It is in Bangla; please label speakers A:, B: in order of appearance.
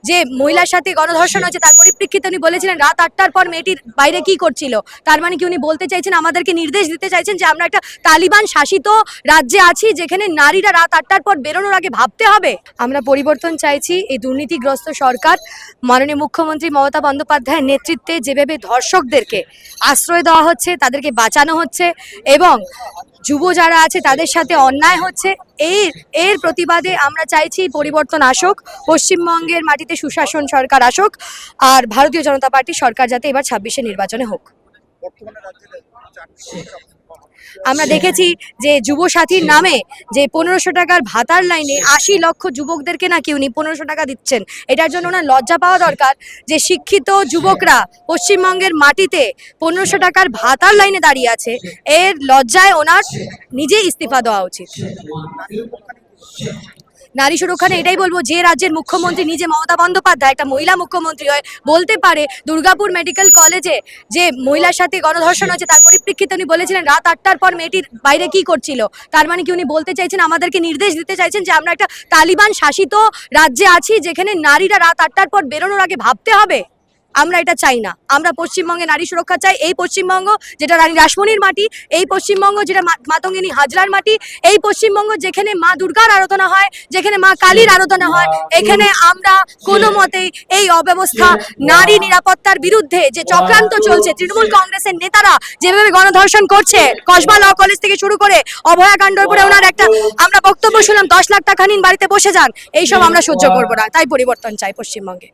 A: যে মহিলার সাথে গণধর্ষণ হয়েছে তার পরিপ্রেক্ষিতে উনি বলেছিলেন রাত 8টার পর মেয়েটির বাইরে কি করছিল। তার মানে কি উনি বলতে চাইছেন, আমাদেরকে নির্দেশ দিতে চাইছেন যে আমরা একটা তালিবান শাসিত রাজ্যে আছি যেখানে নারীরা রাত 8টার পর বেরোনোর আগে ভাবতে হবে। আমরা পরিবর্তন চাইছি। এই দুর্নীতিগ্রস্ত সরকার মাননীয় মুখ্যমন্ত্রী মমতা বন্দ্যোপাধ্যায়ের নেতৃত্বে যেভাবে ধর্ষকদেরকে আশ্রয় দেওয়া হচ্ছে, তাদেরকে বাঁচানো হচ্ছে এবং যুব যারা আছে তাদের সাথে অন্যায় হচ্ছে, এর প্রতিবাদে আমরা চাইছি পরিবর্তন আসুক, পশ্চিমবঙ্গের মাটিতে সুশাসন সরকার আসুক, আর ভারতীয় জনতা পার্টি সরকার যাতে এবার 26-এ নির্বাচনে হোক। আমরা দেখেছি যে যুবসাথীর নামে যে 1500 টাকার ভাতার লাইনে 80 লক্ষ যুবকদেরকে নাকি উনি 1500 টাকা দিচ্ছেন। এটার জন্য ওনার লজ্জা পাওয়া দরকার যে শিক্ষিত যুবকরা পশ্চিমবঙ্গের মাটিতে 1500 টাকার ভাতার লাইনে দাঁড়িয়ে আছে। এর লজ্জায় ওনার নিজেই ইস্তিফা দেওয়া উচিত। নারী সুরক্ষা এটাই বলবো, যে রাজ্যের মুখ্যমন্ত্রী নিজে মমতা বন্দ্যোপাধ্যায় একটা মহিলা মুখ্যমন্ত্রী হয় বলতে পারে দুর্গাপুর মেডিকেল কলেজে যে মহিলার সাথে গণধর্ষণ হয়েছে তার পরিপ্রেক্ষিতে উনি বলেছিলেন রাত 8টার পর মেয়েটির বাইরে কি করছিল। তার মানে কি উনি বলতে চাইছেন, আমাদেরকে নির্দেশ দিতে চাইছেন যে আমরা একটা তালিবান শাসিত রাজ্যে আছি যেখানে নারীরা রাত 8টার পর বেরোনোর আগে ভাবতে হবে। আমরা এটা চাই না। আমরা পশ্চিমবঙ্গে নারী সুরক্ষা চাই। এই পশ্চিমবঙ্গ যেটা রানী রাসমণির মাটি, এই পশ্চিমবঙ্গ যেটা মাতঙ্গিনী হাজরার মাটি, এই পশ্চিমবঙ্গ যেখানে মা দুর্গার আরাধনা হয়, যেখানে মা কালীর আরাধনা হয়, এখানে আমরা কোনো মতেই এই অব্যবস্থা, নারী নিরাপত্তার বিরুদ্ধে যে চক্রান্ত চলছে, তৃণমূল কংগ্রেসের নেতারা যেভাবে গণধর্ষণ করছে, কসবা ল কলেজ থেকে শুরু করে অভয়াকাণ্ডর পরে ওনার একটা আমরা বক্তব্য শুনলাম 10 লাখ টাকা নিন বাড়িতে বসে যান, এইসব আমরা সহ্য করবো না। তাই পরিবর্তন চাই পশ্চিমবঙ্গে।